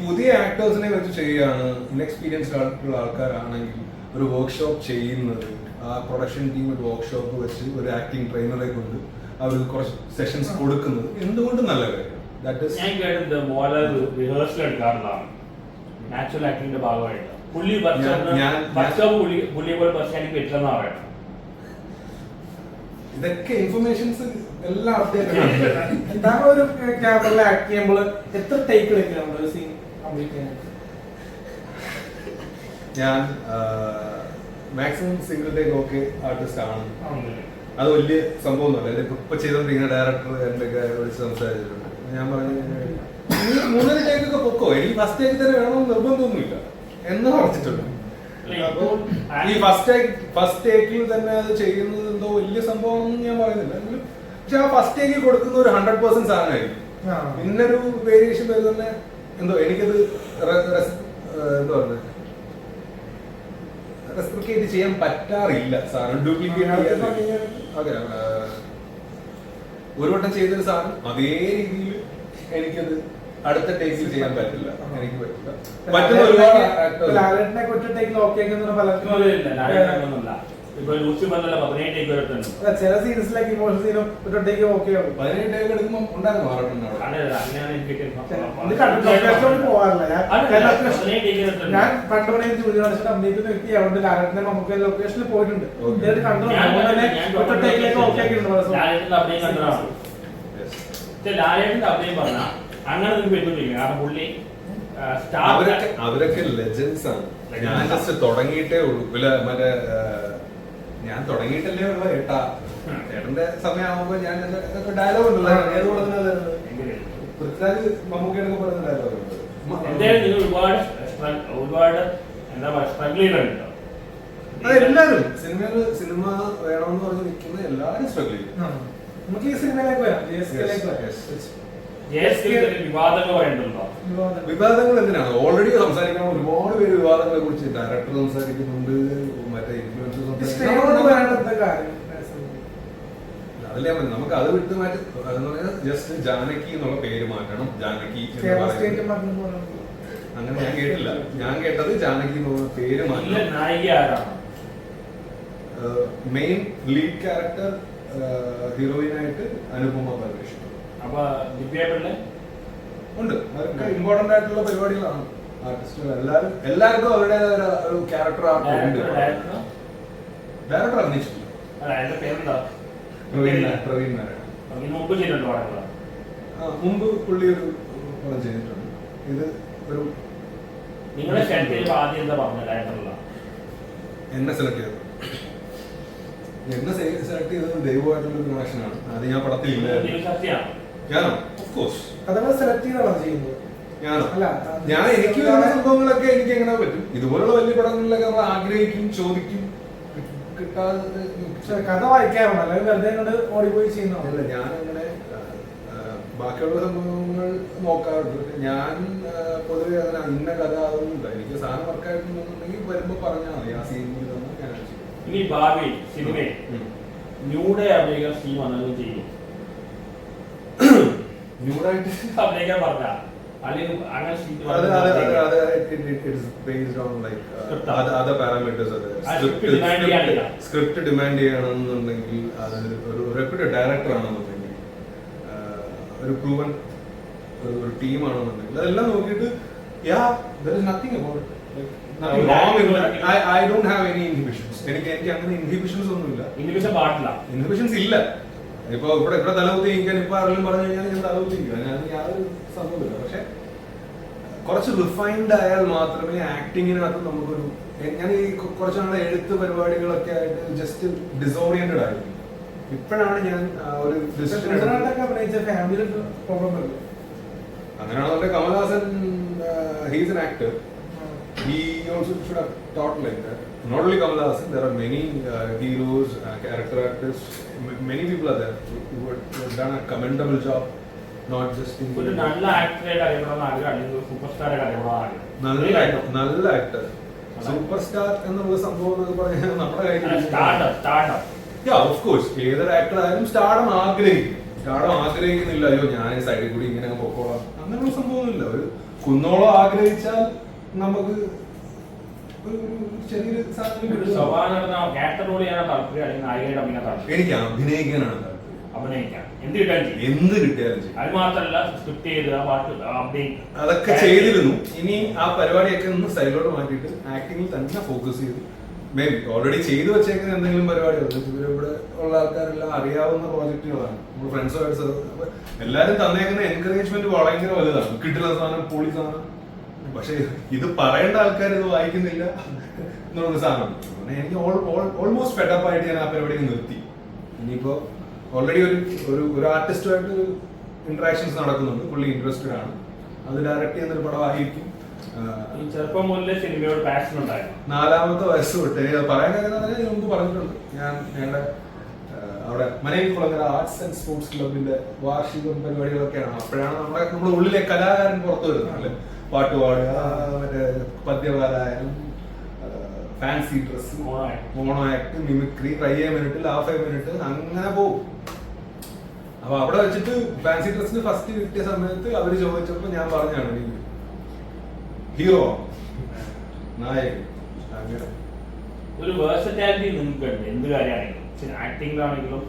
പുതിയ ആക്ടേഴ്സിനെ വെച്ച് ചെയ്യാണ്. ഇൻഎക്സ്പീരിയൻസ്ഡ് ആയിട്ടുള്ള ആൾക്കാരാണെങ്കിൽ ഒരു വർക്ക്ഷോപ്പ് ചെയ്യുന്നത്, ആ പ്രൊഡക്ഷൻ ടീം ഒരു വർക്ക്ഷോപ്പ് വെച്ച് ഒരു ആക്ടിംഗ് ട്രെയിനറെ കൊണ്ട് അവർ കുറച്ച് സെഷൻസ് കൊടുക്കുന്നത് എന്തുകൊണ്ടും നല്ല കാര്യം. ഞാൻ കേട്ടിട്ടുണ്ട് മോഹൻലാൽ റിഹേഴ്സൽ എടുക്കാറുള്ളതാണ് നാച്ചുറൽ ആക്ടിങ്ങിന്റെ ഭാഗമായിട്ട്. പുള്ളിയെ പോലെ പേഴ്സണാലിറ്റി പറ്റില്ലെന്നാ പറയുന്നത്. ഇതൊക്കെ ഇൻഫർമേഷൻസ് എല്ലാം ഒരു ക്യാമറയിൽ ആക്ട് ചെയ്യുമ്പോൾ എത്ര ടേക്ക് എടുക്കുന്നുണ്ട് ഒരു സീൻ കംപ്ലീറ്റ് ചെയ്യാനായിട്ട്? ഞാൻ maximum single take okay artist ആണ്. അത് വലിയ സംഭവമൊന്നുമല്ല. ഇപ്പൊ ചെയ്തോണ്ടിരിക്കുന്ന ഡയറക്ടർ എന്റെ വിളിച്ച് സംസാരിച്ചിട്ടുണ്ട്. ഞാൻ പറഞ്ഞു 3 ടേക്കൊക്കെ പൊക്കോ, എനിക്ക് ഫസ്റ്റ് ടേക്ക് തന്നെ വേണമെന്ന് നിർബന്ധമൊന്നുമില്ല എന്ന് പറഞ്ഞിട്ടുണ്ട്. അപ്പൊ ഈ ഫസ്റ്റ് ടേക്കിൽ തന്നെ അത് ചെയ്യുന്നത് എന്തോ വലിയ സംഭവം ഒന്നും ഞാൻ പറയുന്നില്ല. പക്ഷെ ആ ഫസ്റ്റ് ടേക്കിൽ കൊടുക്കുന്ന ഒരു 100% സാധനമായിരിക്കും. പിന്നൊരു വേരിയേഷൻ വരുന്ന എന്തോ എനിക്കത് എന്താ പറയുന്നത് റെസ്പ്ലിക്കേറ്റ് ചെയ്യാൻ പറ്റാറില്ല. സാധനം ഡ്യൂപ്ലിക്കേറ്റ് അതെ, ഒരു വട്ടം ചെയ്തൊരു സാധനം അതേ രീതിയിൽ എനിക്കത് അടുത്ത ടേക്കിൽ ചെയ്യാൻ പറ്റില്ല. എനിക്ക് പറ്റില്ല. മറ്റുള്ള ഒരുപാട് ചില സീൻസിലേക്ക് ഇമോഷണൽ സീനും ഒരു ടേക്ക് ഓക്കെ ആവും. 17 ടേക്ക് എടുക്കുമ്പോൾ ഉണ്ടായിരുന്നു ഞാൻ പണ്ടോടെ ജൂലി കാണിച്ചിട്ട് അഭിനയിക്കുന്ന വ്യക്തി അതുകൊണ്ട് ലാലേട്ടനെ നമുക്ക് ലൊക്കേഷനിൽ പോയിട്ടുണ്ട്. ലാലേട്ടന്റെ അഭിനയം പറഞ്ഞ അങ്ങനെ കാരണം പുള്ളി അവരൊക്കെ ലെജൻസ് ആണ്. ഞാൻ ജസ്റ്റ് തുടങ്ങിയിട്ടേ ഉള്ളൂ. മറ്റേ ഞാൻ തുടങ്ങിയിട്ടല്ലേ ഉള്ള ഏട്ടന്റെ സമയമാകുമ്പോ ഞാൻ ഡയലോഗ് ഉണ്ടല്ലോ, ഏത് പറഞ്ഞത് പൃഥ്വിരാജ് മമ്മൂക്കയൊക്കെ പറയുന്ന ഡയലോഗ് ഉണ്ട്. എന്തായാലും നിങ്ങൾ ഒരുപാട് എന്താ പറയുക സ്ട്രഗിൾ ചെയ്തിട്ടുണ്ടോ? അതെല്ലാരും സിനിമ വേണമെന്ന് പറഞ്ഞ് നിൽക്കുന്ന എല്ലാരും സ്ട്രഗിൾ ചെയ്യും. നമുക്ക് ഈ സിനിമയിലേക്ക് വരാം. JSK-ലേക്ക് വരാം. വിവാദങ്ങൾ പറയുന്നുണ്ടോ? വിവാദങ്ങൾ എന്തിനാണ്? ഓൾറെഡി സംസാരിക്കാൻ ഒരുപാട് പേര് വിവാദങ്ങളെ കുറിച്ച് ഡയറക്ടർ സംസാരിക്കുന്നുണ്ട്, മറ്റേ സ്നേഹത്തോട് വേണ്ടത്തെ കാര്യം അതല്ലേ നമുക്ക് അത് വിട്ട് മാറ്റി. അതെന്ന് പറഞ്ഞാൽ ജസ്റ്റ് ജാനകി എന്നുള്ള പേര് മാറ്റണം. ജാനകി അങ്ങനെ ഞാൻ കേട്ടില്ല. ഞാൻ കേട്ടത് ജാനകി എന്നുള്ള പേര് മാറ്റണം. നായിക ആരാണ്? മെയിൻ ലീഡ് ക്യാരക്ടർ ഹീറോയിനായിട്ട് അനുപമ പരമേശ്വരൻ. അപ്പൊ ദിവ്യപിള്ള ഉണ്ട്. അതൊക്കെ ഇമ്പോർട്ടന്റ് ആയിട്ടുള്ള പരിപാടികളാണ്. ആർട്ടിസ്റ്റുകൾ എല്ലാവർക്കും അവരുടേതായ ഒരു ക്യാരക്ടർ ആർട്ട് ഉണ്ട്. ഡയറക്ടർ അഭിനയിച്ചിട്ടില്ല. അതിന്റെ പേരെന്താ? പ്രവീൺ നാരായണൻ. മുമ്പ് ചെയ്തിട്ടുണ്ടോ പടങ്ങൾ? മുമ്പ് പുള്ളി ഒരു പടം ചെയ്തിട്ടുണ്ട്. ഇത് ഒരു നിങ്ങളെ സെലക്ട് ചെയ്യുമ്പോൾ ആദ്യം എന്താ പറഞ്ഞത്? ഡയറക്ടറല്ല എന്നെ സെലക്ട് ചെയ്തത്. എന്നെ സെലക്ട് ചെയ്തത് ദൈവമായിട്ടുള്ള ഒരു കണക്ഷനാണ്. അത് ഞാൻ പടത്തിൽ ഞാനോ ഓഫ്കോഴ്സ് അതങ്ങൾ സെലക്ട് ചെയ്താണോ ചെയ്യുന്നത്? ഞാൻ എനിക്ക് വരുന്ന സംഭവങ്ങളൊക്കെ എനിക്ക് എങ്ങനെ പറ്റും. ഇതുപോലുള്ള വലിയ പടങ്ങളിലൊക്കെ നമ്മൾ ആഗ്രഹിക്കും, ചോദിക്കും, കിട്ടാതെ കഥ വായിക്കാറുണ്ട്, അല്ലെങ്കിൽ വെറുതെ കൊണ്ട് ഓടിപ്പോയി ചെയ്യുന്നതല്ല. ഞാനങ്ങനെ ബാക്കിയുള്ള സംഭവങ്ങൾ നോക്കാറുണ്ട്. ഞാൻ പൊതുവെ അങ്ങനെ ഇന്ന കഥ അതൊന്നുമില്ല. എനിക്ക് സാധനം വർക്കായിട്ടുണ്ടെന്നുണ്ടെങ്കിൽ വരുമ്പോ പറഞ്ഞാൽ മതി. ആ സീനിൽ തന്നെ ഞാൻ ഇനി ഭാവി സിനിമയിൽ ന്യൂഡേ അഭിനയിക്കാൻ സീൻ വന്നതും ചെയ്യും. ന്യൂഡായിട്ട് അഭിനയിക്കാൻ പറഞ്ഞ അല്ലെങ്കിൽ അങ്ങനെ സ്ക്രിപ്റ്റ് ഡിമാൻഡ് ചെയ്യണമെന്നുണ്ടെങ്കിൽ അത് ഒരു റെപ്യൂട്ടഡ് ഡയറക്ടർ ആണെന്നുണ്ടെങ്കിൽ, ഒരു പ്രൂവൻ ഒരു ടീമാണെന്നുണ്ടെങ്കിൽ അതെല്ലാം നോക്കിയിട്ട് nothing about I don't have any inhibitions. എനിക്ക് അങ്ങനെ ഇൻഹിബിഷൻസ് ഒന്നുമില്ല. ഇൻഹിബിഷൻസ് ഇല്ല. ഇപ്പൊ ഇവിടെ തലകുത്തി ഇരിക്കാൻ ഇപ്പൊ ആരെങ്കിലും പറഞ്ഞു കഴിഞ്ഞാൽ ഞാൻ തലകുത്തി ഇരിക്കും. അതിനകത്ത് യാതൊരു സംഭവമില്ല. പക്ഷെ കുറച്ച് റിഫൈൻഡ് ആയാൽ മാത്രമേ ആക്ടിങ്ങിനകത്ത് നമുക്കൊരു, ഞാൻ ഈ കുറച്ച് നാളെ എഴുത്ത് പരിപാടികളൊക്കെ ആയിട്ട് ജസ്റ്റ് ഡിസോറിയന്റഡ് ആയിരുന്നു. ഇപ്പോഴാണ് ഞാൻ ഒരു അങ്ങനെയാണെന്നുണ്ടെങ്കിൽ Kamal Haasan he's an actor. He also should have taught like that. Not only Kamal Haasan, there are many heroes, character actors. Many people are there who have done a commendable job. Not just in. ഒരു നല്ല ആക്ടറെ അറിയണമെന്ന് ആഗ്രഹം അല്ലെങ്കിൽ super Stahre അറിയണമെന്ന് നല്ല actor super star എന്നുള്ള സംഭവം എന്നൊക്കെ പറഞ്ഞാൽ നമ്മുടെ കയ്യിൽ ഓഫ് കോഴ്സ് ഏതൊരു ആക്ടർ ആയാലും സ്റ്റാർഡം ആഗ്രഹിക്കും. സ്റ്റാർഡം ആഗ്രഹിക്കുന്നില്ല അയ്യോ ഞാൻ സൈഡിൽ കൂടി ഇങ്ങനെ പൊക്കോളാം അങ്ങനെയുള്ള സംഭവമൊന്നുമില്ല. ഒരു കുന്നോളം ആഗ്രഹിച്ചാൽ നമുക്ക് ചെറിയൊരു എനിക്ക് അഭിനയിക്കാനാണ് എന്ത് കിട്ടിയാലും അതൊക്കെ ചെയ്തിരുന്നു. ഇനി ആ പരിപാടിയൊക്കെ ഒന്ന് സൈഡിലോട്ട് മാറ്റിയിട്ട് ആക്ടിങ്ങിൽ തന്നെ ഫോക്കസ് ചെയ്തു. മേ ബി ഓൾറെഡി ചെയ്തു വെച്ചേക്കുന്ന എന്തെങ്കിലും പരിപാടികൾ ഇവിടെ ഉള്ള ആൾക്കാരെല്ലാം അറിയാവുന്ന പ്രോജക്റ്റുകളാണ്. നമ്മൾ ഫ്രണ്ട്സുമായിട്ട് എല്ലാവരും തന്നേക്കുന്ന എൻകറേജ്മെന്റ് ഭയങ്കര വലുതാണ്. കിട്ടുന്ന സാധനം പൊളി സാധനം. പക്ഷെ ഇത് പറയേണ്ട ആൾക്കാർ ഇത് വായിക്കുന്നില്ല എന്നുള്ളൊരു സാധനമാണ്. എനിക്ക് ഓൾമോസ്റ്റ് ഫെഡപ്പ് ആയിട്ട് ഞാൻ ആ പരിപാടി നിർത്തി. ഇനിയിപ്പോ ഓൾറെഡി ഒരു ആർട്ടിസ്റ്റുമായിട്ട് ഒരു ഇന്ററാക്ഷൻസ് നടക്കുന്നുണ്ട്. പുള്ളി ഇൻട്രസ്റ്റഡ് ആണ്. അത് ഡയറക്റ്റ് ചെയ്യുന്നൊരു പടമായിരിക്കും. ചെറുപ്പം മുതലേ സിനിമയോട് പാഷൻ ഉണ്ടായിരുന്നു. 4ാമത്തെ വയസ്സ് തൊട്ട് പറയാൻ കാര്യം മുമ്പ് പറഞ്ഞിട്ടുണ്ട്. ഞങ്ങളുടെ അവിടെ മനയിൽ കുളങ്ങര ആർട്സ് ആൻഡ് സ്പോർട്സ് ക്ലബിന്റെ വാർഷിക പരിപാടികളൊക്കെയാണ്. അപ്പോഴാണ് നമ്മുടെ ഉള്ളിലെ കലാകാരൻ പുറത്തു വരുന്നത്. അല്ലെ പാട്ട് പാടുക, മറ്റേ പദ്യപാരായണം, fancy dress, mono act, mimicry, 5 minute, half 5 minute അങ്ങനെ പോകും. അപ്പൊ അവിടെ വെച്ചിട്ട് ഫാൻസി ഡ്രസ്സിന് ഫസ്റ്റ് കിട്ടിയ സമയത്ത് അവര് ചോദിച്ചപ്പോ ഞാൻ പറഞ്ഞാണ് എനിക്ക് ഹീറോ നായകൻ. അങ്ങനെ ഒരു വേഴ്സറ്റാലിറ്റി നിങ്ങൾക്ക് ഉണ്ട് എന്ത് കാര്യമാണെങ്കിലും, ആക്ടിംഗിലാണെങ്കിലും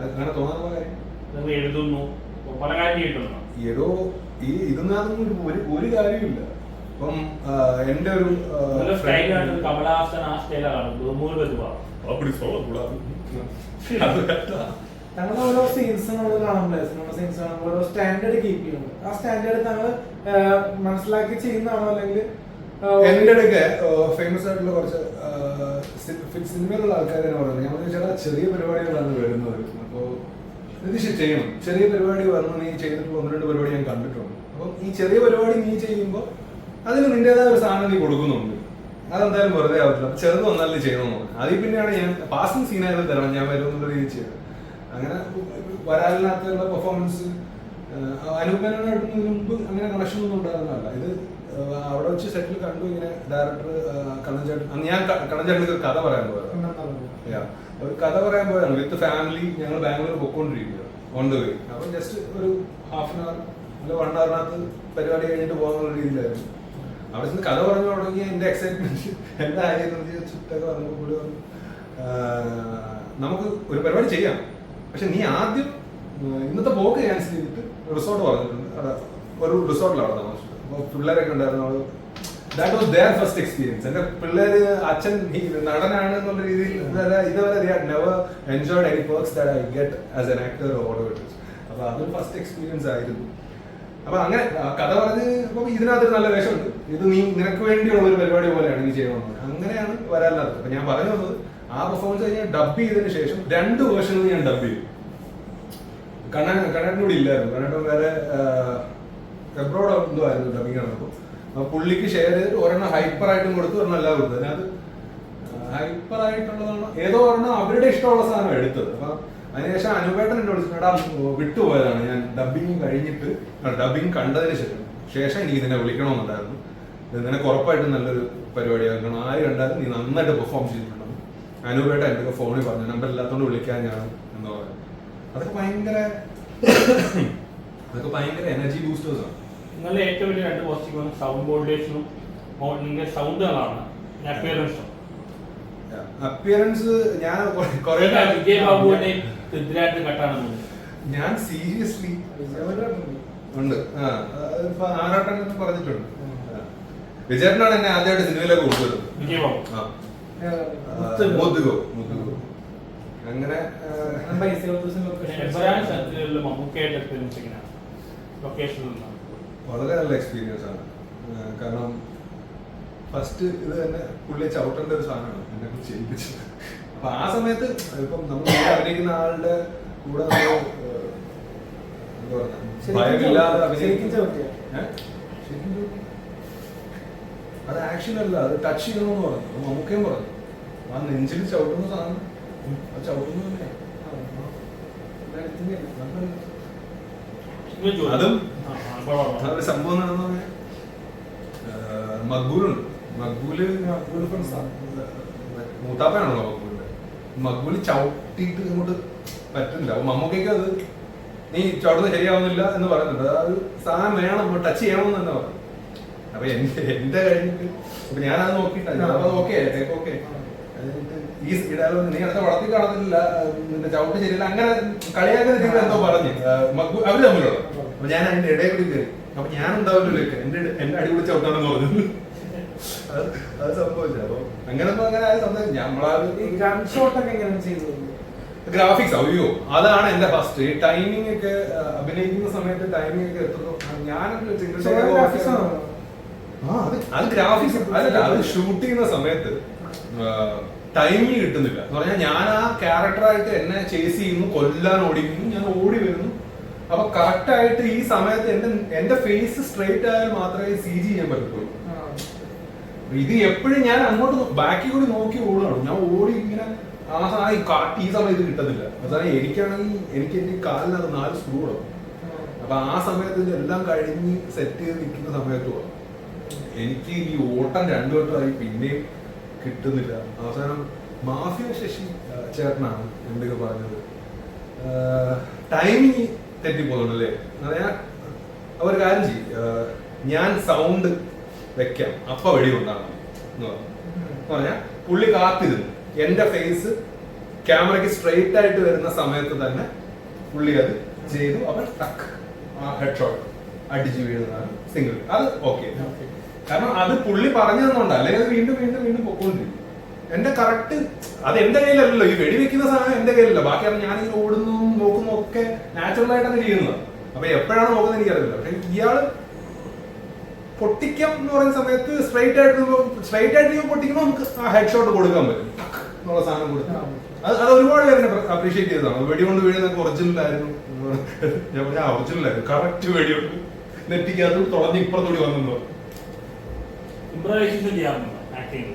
അങ്ങനെ തോന്നാനുള്ള കാര്യം നിങ്ങൾ എഴുതുന്നു പല കാര്യം കേട്ടുണ്ടോ? ഏതോ ഈ ഇതൊന്നും ഒരു കാര്യമില്ല. ഇപ്പം എന്റെ ഒരു കമലഹാസൻ ആ സ്റ്റൈലാണ് ഞങ്ങളുടെ ഓരോ സീൻസ് നമ്മൾ കാണുമ്പോൾ സീൻസ് കാണുമ്പോൾ ഓരോ സ്റ്റാൻഡേർഡ് കീപ്പ് ചെയ്യുന്നുണ്ട്. ആ സ്റ്റാൻഡേർഡ് ഞങ്ങൾ മനസ്സിലാക്കി ചെയ്യുന്നതാണോ അല്ലെങ്കിൽ എന്റെ അടുക്കെ ഫേമസ് ആയിട്ടുള്ള കുറച്ച് സിനിമയിലുള്ള ആൾക്കാരെ പറയുന്നത് ഞാൻ പറഞ്ഞ ചേട്ടാ ചെറിയ പരിപാടികളാണ് വരുന്നത്. അപ്പോ ഇത് ചെയ്യണം. ചെറിയ പരിപാടി വന്ന് നീ ചെയ്തിട്ട് 1-2 പരിപാടി ഞാൻ കണ്ടിട്ടുണ്ട്. അപ്പം ഈ ചെറിയ പരിപാടി നീ ചെയ്യുമ്പോൾ അതിന് നിന്റേതായ ഒരു സാധനം നീ കൊടുക്കുന്നുണ്ട്, അതെന്തായാലും വെറുതെ ആവത്തില്ല. അപ്പൊ ചെറുത് വന്നാലും ചെയ്യണമെന്ന് പറഞ്ഞു. അതിൽ പിന്നെയാണ് ഞാൻ പാസിംഗ് സീനായാലും തരണം, ഞാൻ വരുമെന്നുള്ള രീതി ചെയ്തത്. അങ്ങനെ വരാലിനകത്തുള്ള പെർഫോമൻസ് അനുപനായിട്ട് മുമ്പ് അങ്ങനെ കണക്ഷൻ ഒന്നും ഉണ്ടായിരുന്നല്ല. ഇത് അവിടെ വെച്ച് സെറ്റിൽ കണ്ടു. ഇങ്ങനെ ഡയറക്ടർ കണ്ണൻചേട്ടൻ, ഞാൻ കണ്ണൻചേട്ടന് കഥ പറയാൻ പോയതാണ്. ഒരു കഥ പറയാൻ പോയതാണ് വിത്ത് ഫാമിലി. ഞങ്ങൾ ബാംഗ്ലൂർ പൊക്കോണ്ടിരിക്കുക ഓൺ ദ വേ. അപ്പൊ ജസ്റ്റ് ഒരു ഹാഫ് ആൻ അവർ അല്ല 1 hour പരിപാടി കഴിഞ്ഞിട്ട് പോകാന്നുള്ള രീതിയിലായിരുന്നു. അവിടെ നിന്ന് കഥ പറഞ്ഞു തുടങ്ങി. എന്റെ എക്സൈറ്റ്മെന്റ് എന്താ ചുറ്റൊക്കെ പറഞ്ഞു. കൂടി പറഞ്ഞു നമുക്ക് ഒരു പരിപാടി ചെയ്യാം, പക്ഷെ നീ ആദ്യം ഇന്നത്തെ പോക്ക് ക്യാൻസൽ ചെയ്തിട്ട് റിസോർട്ട് പറഞ്ഞിട്ടുണ്ട്. ഒരു റിസോർട്ടിലാണ് താമസിച്ചത്. അപ്പോൾ പിള്ളേരൊക്കെ ഉണ്ടായിരുന്നു. That was there first experience. എന്റെ പിള്ളേര് അച്ഛൻ നടനാണ് എന്നുള്ള രീതിയിൽ ഇതുവരെ they had never enjoyed any perks that I get as an actor or whatever it is. അപ്പൊ അതൊരു ഫസ്റ്റ് എക്സ്പീരിയൻസ് ആയിരുന്നു. അപ്പൊ അങ്ങനെ കഥ പറഞ്ഞ് ഇപ്പൊ ഇതിനകത്തൊരു നല്ല വേഷമുണ്ട്, ഇത് നീ നിനക്ക് വേണ്ടിയുള്ള ഒരു പരിപാടി പോലെയാണ് നീ ചെയ്യണമെന്ന്. അങ്ങനെയാണ് വരാനുള്ളത്. അപ്പൊ ഞാൻ പറഞ്ഞു വന്നത് ആ പെർഫോമൻസ് കഴിഞ്ഞാൽ ഡബ് ചെയ്തതിന് ശേഷം 2 വേർഷനിൽ ഞാൻ ഡബ് ചെയ്തു. കണ്ണാടിനോട് ഇല്ലായിരുന്നു. കണ്ണാട്ടം വേറെ എബ്രോഡ് എന്തോ ആയിരുന്നു ഡബിങ് നടന്നപ്പോൾ. പുള്ളിക്ക് ഷെയർ ചെയ്തിട്ട് ഒരെണ്ണം ഹൈപ്പർ ആയിട്ടും കൊടുത്തു, ഒരെണ്ണം അല്ലാതെ കൊടുത്തു. അതിനകത്ത് ഹൈപ്പർ ആയിട്ടുള്ളതാണ് ഏതോ ഒരെണ്ണം അവരുടെ ഇഷ്ടമുള്ള സാധനം എടുത്തത്. അപ്പൊ അതിനുശേഷം അനുപേട്ടൻ എന്നോട് വിട്ടുപോയതാണ്. ഞാൻ ഡബിങ് കഴിഞ്ഞിട്ട് ഡബിങ് കണ്ടതിന് ശേഷം എനിക്ക് നിന്നെ വിളിക്കണമെന്നുണ്ടായിരുന്നു. നിനക്ക് ഉറപ്പായിട്ടും നല്ലൊരു പരിപാടിയാക്കണം, ആര് കണ്ടാലും നീ നന്നായിട്ട് പെർഫോം ചെയ്തിട്ടുണ്ടെന്ന് അനുപേട്ടൻ എൻ്റെ ഫോണിൽ പറഞ്ഞു. നമ്പർ ഇല്ലാത്തതുകൊണ്ട് വിളിക്കാൻ ഞാൻ എന്ന് പറഞ്ഞു. അതൊക്കെ ഭയങ്കര എനർജി ബൂസ്റ്റേഴ്സാണ്. നിങ്ങളുടെ ഏറ്റവും വലിയ 2 പോസിറ്റീവ് സൗണ്ട് മോഡുലേഷനും നിങ്ങളുടെ സൗണ്ടുകളാണ്. അപ്പിയറൻസ് ഞാൻ വിജയബാബുവിന്റെ പൃഥ്വിരാജ് കട്ടാണ്. ഞാൻ സീരിയസ്ലി ഉണ്ട്. ആറാട്ടൻ പറഞ്ഞിട്ടുണ്ട്. വിജയേട്ടനാണ് എന്നെ ആദ്യമായിട്ട് സിനിമയിലൊക്കെ കൊണ്ടുവരുന്നത്. വിജയബാബു മുതുകോ അങ്ങനെ വളരെ നല്ല എക്സ്പീരിയൻസ് ആണ്. കാരണം ഫസ്റ്റ് ഇത് തന്നെ പുള്ളിയെ ചവിട്ടേണ്ട ഒരു സാധനമാണ് എന്നെ കുറിച്ച് ചെയ്യിപ്പിച്ചത്. അപ്പൊ ആ സമയത്ത് ഇപ്പം നമ്മൾ അഭിനയിക്കുന്ന ആളുടെ കൂടെ എന്താ പറയുക ഭയമില്ലാതെ അത് ആക്ഷൻ അല്ല, അത് ടച്ച് ചെയ്യണമെന്ന് പറഞ്ഞു. മമ്മൂക്കയും പറഞ്ഞു ആ നെഞ്ചിൽ ചവിട്ടുന്ന സാധനം അത് ചവിട്ടുന്നു തന്നെയാണ്. അതും ഒരു സംഭവം നടന്നു. മക്ബൂലുണ്ട്. മക്ബൂല് മൂത്താപ്പയാണല്ലോ മക്ബൂലിന്റെ. മക്ബൂല് ചവിട്ടിയിട്ട് അങ്ങോട്ട് പറ്റുന്നില്ല. അപ്പൊ മമ്മൂക്കയ്ക്ക് അത് നീ ചവിടുന്നത് ശരിയാവുന്നില്ല എന്ന് പറയുന്നുണ്ട്. അത് സാധനം വേണം, ടച്ച് ചെയ്യണമെന്ന് തന്നെ പറഞ്ഞു. അപ്പൊ എന്റെ കഴിഞ്ഞിട്ട് അപ്പൊ ഞാനത് നോക്കിയിട്ടില്ല. അപ്പൊ ഓക്കെ ഓക്കെ ഈ ഇടാലോ നീ അടുത്ത വളർത്തി കാണുന്നില്ല, നിന്റെ ചവിട്ട് ശരിയല്ല, അങ്ങനെ കളിയാക്കുന്ന രീതിയിൽ എന്തോ പറഞ്ഞ് അവര് തമ്മിലുള്ള. അപ്പൊ ഞാൻ അതിന്റെ ഇടയിൽ കൂടി കയറി. അപ്പൊ ഞാൻ എന്താവില്ല എന്റെ അടിപൊളി ചവിട്ടാണെന്ന് പറഞ്ഞു. അത് സംഭവിച്ചു. അപ്പൊ അങ്ങനെ ആയ സംഭവം ഗ്രാഫിക്സ് അയ്യോ അതാണ് എന്റെ ഫസ്റ്റ്. ഈ ടൈമിംഗ് ഒക്കെ അഭിനയിക്കുന്ന സമയത്ത് ടൈമിംഗ് ഒക്കെ എത്തുന്നു. ഞാനൊരു അത് ഗ്രാഫിക്സ് അതല്ല, അത് ഷൂട്ട് ചെയ്യുന്ന സമയത്ത് ടൈമിങ് കിട്ടുന്നില്ല എന്ന് പറഞ്ഞാൽ ഞാൻ ആ ക്യാരക്ടറായിട്ട് എന്നെ ചേസ് ചെയ്യുന്നു, കൊല്ലാൻ ഓടിക്കുന്നു, ഞാൻ ഓടി വരുന്നു. അപ്പൊ കറക്റ്റ് ആയിട്ട് ഈ സമയത്ത് എന്റെ ഫേസ് സ്ട്രെയിറ്റ് ആയാൽ മാത്രമേ CG ചെയ്യാൻ പറ്റത്തുള്ളൂ. ഇത് എപ്പോഴും ഞാൻ അങ്ങോട്ട് ബാക്കിൽ കൂടി നോക്കി ഓടുകയാണ്. ഞാൻ ഓടി ഇങ്ങനെ ഈ കാറ്റ് ഈ സമയത്ത് കിട്ടത്തില്ല. അതാണ് എനിക്കാണെങ്കിൽ എനിക്ക് എന്റെ കാലിനത് 4 സ്ക്രൂ ഇടും. അപ്പൊ ആ സമയത്ത് ഇതെല്ലാം കഴിഞ്ഞ് സെറ്റ് ചെയ്ത് നിൽക്കുന്ന സമയത്ത് എനിക്ക് ഈ ഓട്ടം 2 വട്ടമായി പിന്നെയും കിട്ടുന്നില്ല. അവസാനം മാഫിയ ശശി ചേട്ടനാണ് എന്തൊക്കെ പറഞ്ഞത്, ടൈമിങ് തെറ്റിപ്പോകുന്നുണ്ടല്ലേ. അവർ കാര്യം ചെയ്യും, ഞാൻ സൗണ്ട് വെക്കാം അപ്പൊ വെടികൊണ്ടാണ് എന്ന് പറഞ്ഞാൽ പുള്ളി കാത്തിരുന്നു. എന്റെ ഫേസ് ക്യാമറയ്ക്ക് സ്ട്രെയിറ്റ് ആയിട്ട് വരുന്ന സമയത്ത് തന്നെ പുള്ളി അത് ചെയ്തു. അപ്പൊ ടക്ക് ആ ഹെഡ് ഷോട്ട് അടിച്ചു വീഴുന്നതാണ് സിംഗിൾ. അത് ഓക്കെ, കാരണം അത് പുള്ളി പറഞ്ഞു തന്നുകൊണ്ട്, അല്ലെങ്കിൽ അത് വീണ്ടും വീണ്ടും വീണ്ടും പൊക്കോണ്ടിരിക്കും. എന്റെ കറക്റ്റ് അത് എന്റെ കയ്യിലല്ലല്ലോ, ഈ വെടിവെക്കുന്ന സാധനം എന്റെ കയ്യിലല്ല. ബാക്കിയാണ് ഞാൻ ഈ ഓടുന്നു നോക്കുന്നു ഒക്കെ നാച്ചുറൽ ആയിട്ടാണ് ചെയ്യുന്നത്. അപ്പൊ എപ്പോഴാണ് നോക്കുന്നത് എനിക്കറിയില്ല. പക്ഷെ ഇയാള് പൊട്ടിക്കാം എന്ന് പറയുന്ന സമയത്ത് സ്ട്രൈറ്റ് ആയിട്ട് പൊട്ടിക്കുമ്പോൾ നമുക്ക് ആ ഹെഡ് ഷോട്ട് കൊടുക്കാൻ പറ്റും എന്നുള്ള സാധനം കൊടുക്കും. അത് ഒരുപാട് പേരെ അപ്രീഷിയേറ്റ് ചെയ്തതാണ്. വെടികൊണ്ട് വീഴുന്നൊക്കെ ഒറിജിനൽ ആയിരുന്നു. ഞാൻ പറഞ്ഞ ഒറിജിനൽ ആയിരുന്നു, കറക്റ്റ് വെടികൊണ്ട് നെറ്റിക്കകത്ത് തുളഞ്ഞ് ഇപ്പുറത്തോടി വന്നു. ഇംപ്രവൈസേഷൻ ചെയ്യാറുണ്ടോ ആക്ടിങ്?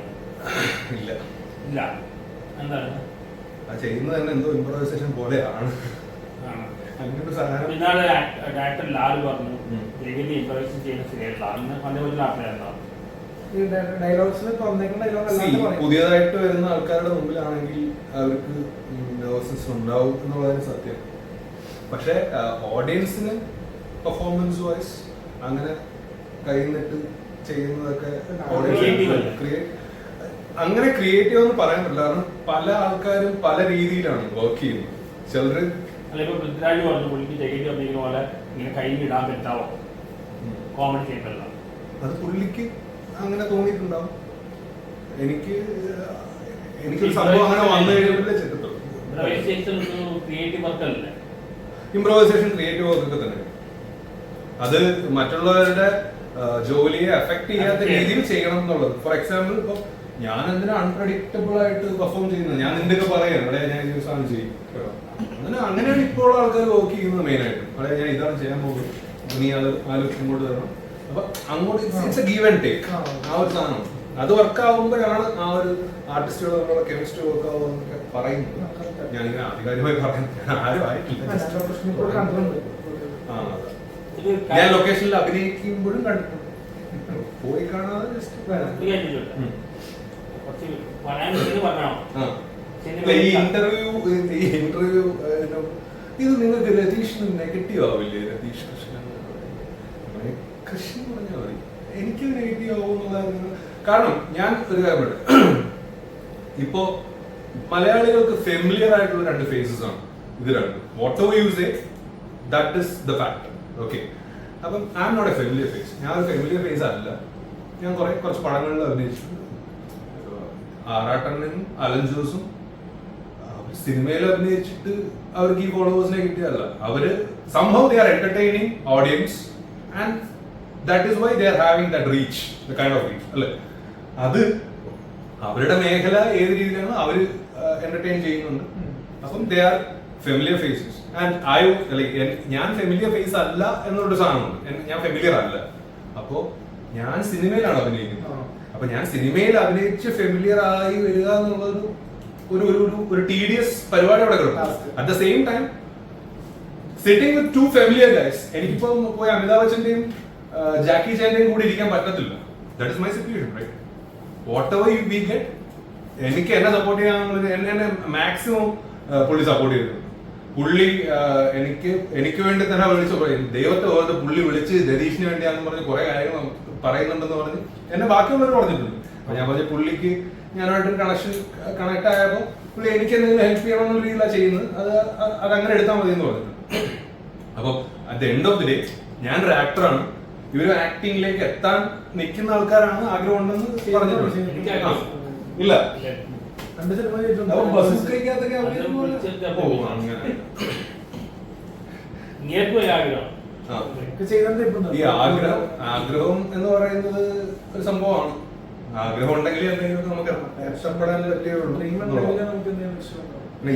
ഇല്ല. ഇല്ല. എന്താണ് ആ ചെയ്യുന്നത് തന്നെ എന്തോ ഇംപ്രവൈസേഷൻ പോലെയാണ്. അങ്ങനെ ഒരു സാധനം. പിന്നാലെ ഡയറക്ടർ ലാൽ പറഞ്ഞു ജഗതി ഇംപ്രവൈസേഷൻ ചെയ്യുന്ന ശരിയല്ല. അന്ന് അതേപോലെ അഭിപ്രായം ഡയലോഗ്സിന് തന്നേക്കുന്ന ഡയലോഗ് പുതിയതായിട്ട് വരുന്ന ആൾക്കാരുടെ മുമ്പിലാണെങ്കിൽ അവർക്ക് നെർവസ്നെസ് ഉണ്ടാവും എന്നുള്ളതാണ് സത്യം. പക്ഷെ ഓഡിയൻസിന് പെർഫോമൻസ് വൈസ് അങ്ങനെ കൈന്നിട്ട് ചെയ്യുന്നതൊക്കെ അങ്ങനെ ക്രിയേറ്റീവ് എന്ന് പറയാൻ പറ്റില്ല. കാരണം പല ആൾക്കാരും പല രീതിയിലാണ് വർക്ക് ചെയ്യുന്നത്. ചിലര് ഇപ്പൊ പൃഥ്വിരാജ് പറഞ്ഞു പുള്ളിക്ക് ജഗതി വന്നിരിക്കുന്ന പോലെ ഇങ്ങനെ കയ്യിൽ ഇടാൻ പറ്റാവോ കോമഡി ചെയ്യുന്നല്ല. അത് പുള്ളിക്ക് അങ്ങനെ തോന്നിയിട്ടുണ്ടാവും. എനിക്കൊരു സംഭവം അങ്ങനെ വന്നു കഴിയുമ്പോഴേ ചെയ്തിട്ടുള്ളൂ. ക്രിയേറ്റീവ് വർക്കല്ലേ? ഇംപ്രവൈസേഷൻ ക്രിയേറ്റീവ് വർക്കൊക്കെ തന്നെ. അത് മറ്റുള്ളവരുടെ ജോലിയെ അഫക്ട് ചെയ്യാത്ത രീതിയിൽ ചെയ്യണം എന്നുള്ളത്. ഫോർ എക്സാമ്പിൾ ഇപ്പൊ ഞാൻ എന്തിനാ അൺപ്രഡിക്റ്റബിൾ ആയിട്ട് പെർഫോം ചെയ്യുന്നത്? ഞാൻ നിന്റെയൊക്കെ പറയാം അവിടെ ഞാൻ ഈ സാധനം ചെയ്യും കേട്ടോ. അങ്ങനെയാണ് ഇപ്പോൾ ആൾക്കാർ വർക്ക് ചെയ്യുന്നത് മെയിൻ ആയിട്ട്. അവിടെ ഞാൻ ഇതാണ് ചെയ്യാൻ പോകുന്നത്, നീ അത് ആലോചിച്ച് ഇങ്ങോട്ട് തരണം. അപ്പൊ അങ്ങോട്ട് it's A give and take. ആ ഒരു സാധനം അത് വർക്ക് ആവുമ്പോഴാണ് ആ ഒരു ആർട്ടിസ്റ്റുകൾ തമ്മിലുള്ള കെമിസ്ട്രി വർക്ക് ആവുമെന്നൊക്കെ പറയുന്നത്. ഞാനിങ്ങനെ ആധികാരികമായി പറയുന്നത് ആരും ആയിട്ടില്ല. ഞാൻ ലൊക്കേഷനിൽ അഭിനയിക്കുമ്പോഴും കണ്ടിട്ടുണ്ട്, പോയി കാണാതെ ഈ ഇന്റർവ്യൂ ഇത് നിങ്ങൾക്ക് രതീഷിന് നെഗറ്റീവ് ആവില്ലേ? രതീഷ് കൃഷ്ണൻ പറഞ്ഞാൽ മതി, എനിക്ക് നെഗറ്റീവ് ആവുമെന്നുള്ള. കാരണം ഞാൻ ഒരു കാര്യം പറയാം, ഇപ്പോ മലയാളികൾക്ക് ഫെമിലിയർ ആയിട്ടുള്ള രണ്ട് ഫേസസ് ആണ് ഇത് രണ്ടും. Whatever you say that is the fact. Okay, അപ്പം I am not a familiar face. ഞാൻ ഒരു ഫെമിലിയർ ഫേസ് അല്ല. ഞാൻ കുറച്ച് പടങ്ങളിൽ അഭിനയിച്ചിട്ടുണ്ട്. ആറാട്ടനും അലൻ ജോസും സിനിമയിൽ അഭിനയിച്ചിട്ട് അവർക്ക് ഈ ഫോളോവേഴ്സിനെ കിട്ടിയല്ല. അവര് സംഭവം they are entertaining audience and that is why they are having that reach, the kind of reach അല്ലേ. അത് അവരുടെ മേഖല ഏത് രീതിയിലാണ് അവര് എന്റർടൈൻ ചെയ്യുന്നുണ്ട്. അപ്പം they are familiar faces and ഞാൻ ഫെമിലിയർ ഫേസ് അല്ല എന്നുള്ളൊരു സാധനമുണ്ട്. ഞാൻ ഫെമിലിയർ അല്ല. അപ്പോ ഞാൻ സിനിമയിലാണ് അഭിനയിക്കുന്നത്. അപ്പൊ ഞാൻ സിനിമയിൽ അഭിനയിച്ച് ഫെമിലിയർ ആയി വരിക എന്നുള്ളൊരു ഒരു ടീഡിയസ് പരിപാടി അവിടെ കിട്ടും. At the same time sitting with two familiar guys, എനിക്കിപ്പോ പോയി അമിതാഭ് ബച്ചന്റെയും ജാക്കി ചാന്റെയും കൂടി ഇരിക്കാൻ പറ്റത്തില്ല. That is my situation, right? Whatever you we get, എനിക്ക് എന്നെ സപ്പോർട്ട് ചെയ്യാനുള്ള എന്നെ മാക്സിമം പുള്ളി സപ്പോർട്ട് ചെയ്തിട്ടുണ്ട്. പുള്ളി എനിക്ക് വേണ്ടി തന്നെ വിളിച്ചു പറയും, ദൈവത്തെ ഓർത്ത് പുള്ളി വിളിച്ച് രതീഷിന് വേണ്ടിയാണെന്ന് പറഞ്ഞ് കുറെ കാര്യങ്ങൾ പറയുന്നുണ്ടെന്ന് പറഞ്ഞ് എന്നെ ബാക്കിയുള്ളവർ പറഞ്ഞിട്ടുണ്ട്. അപ്പൊ ഞാൻ പറഞ്ഞ പുള്ളിക്ക് ഞാനായിട്ടൊരു കണക്ട് ആയപ്പോൾ പുള്ളി എനിക്ക് എന്തെങ്കിലും ഹെൽപ്പ് ചെയ്യണം എന്നുള്ള രീതിയിലാണ് ചെയ്യുന്നത്. അതങ്ങനെ എടുത്താൽ മതി എന്ന് പറഞ്ഞിട്ടുണ്ട്. അപ്പൊ at the end of the day ഞാൻ ഒരു ആക്ടറാണ്. ഇവര് ആക്ടിംഗിലേക്ക് എത്താൻ നിൽക്കുന്ന ആൾക്കാരാണ്, ആഗ്രഹം ഉണ്ടെന്ന് പറഞ്ഞിട്ടുണ്ട്. ഇല്ല, ഈ ആഗ്രഹം എന്ന് പറയുന്നത് ഒരു സംഭവമാണ്. ആഗ്രഹം ഉണ്ടെങ്കിൽ എന്തെങ്കിലും നമുക്ക് രക്ഷപ്പെടാൻ പറ്റുകയുള്ളൂ.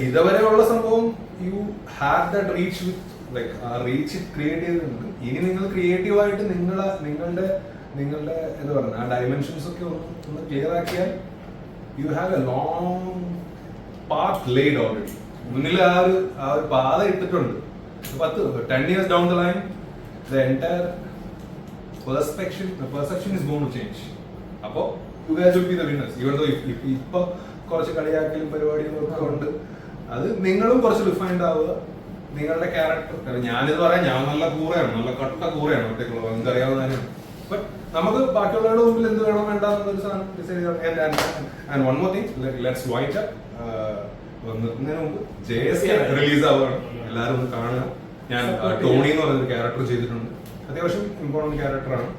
ഇതുവരെയുള്ള സംഭവം you have that reach with like ആ റീച്ച് ക്രിയേറ്റ് ചെയ്തിട്ടുണ്ട്. ഇനി നിങ്ങൾ ക്രിയേറ്റീവായിട്ട് നിങ്ങളുടെ എന്താ പറയുക ആ ഡയമെൻഷൻസ് ഒക്കെ ഒന്ന് ക്ലിയർ ആക്കിയാൽ you have A long path laid already. മുന്നിൽ ആ ഒരു പാത ഇട്ടിട്ടുണ്ട്. 10 years down the line, the entire perception is going to change. അപ്പോ you guys will be the winners. Even though ഇപ്പൊ കുറച്ച് കളിയാക്കലും പരിപാടികളും ഒക്കെ ഉണ്ട്, അത് നിങ്ങളും കുറച്ച് ഡിഫൈൻഡ് ആവുക. നിങ്ങളുടെ ക്യാരക്ടർ, ഞാനിത് പറയാം, ഞാൻ നല്ല കൂറയാണ്, നല്ല കട്ട കൂറയാണ് ഒറ്റക്കുള്ള, എനിക്കറിയാവുന്ന. ബട്ട് നമുക്ക് ബാക്കിയുള്ളവരുടെ മുമ്പിൽ എന്ത് വേണം വേണ്ട എന്നുള്ളൊരു സാധനം ഡിസൈഡ് ചെയ്യണം. And one more thing, let's white up. വന്നതിന് മുമ്പ് JSK റിലീസ് ആവുകയാണ്, എല്ലാവരും ഒന്ന് കാണുക. ഞാൻ ടോണി എന്ന് പറയുന്ന ക്യാരക്ടർ ചെയ്തിട്ടുണ്ട്. അത്യാവശ്യം ഇമ്പോർട്ടന്റ് ക്യാരക്ടറാണ്.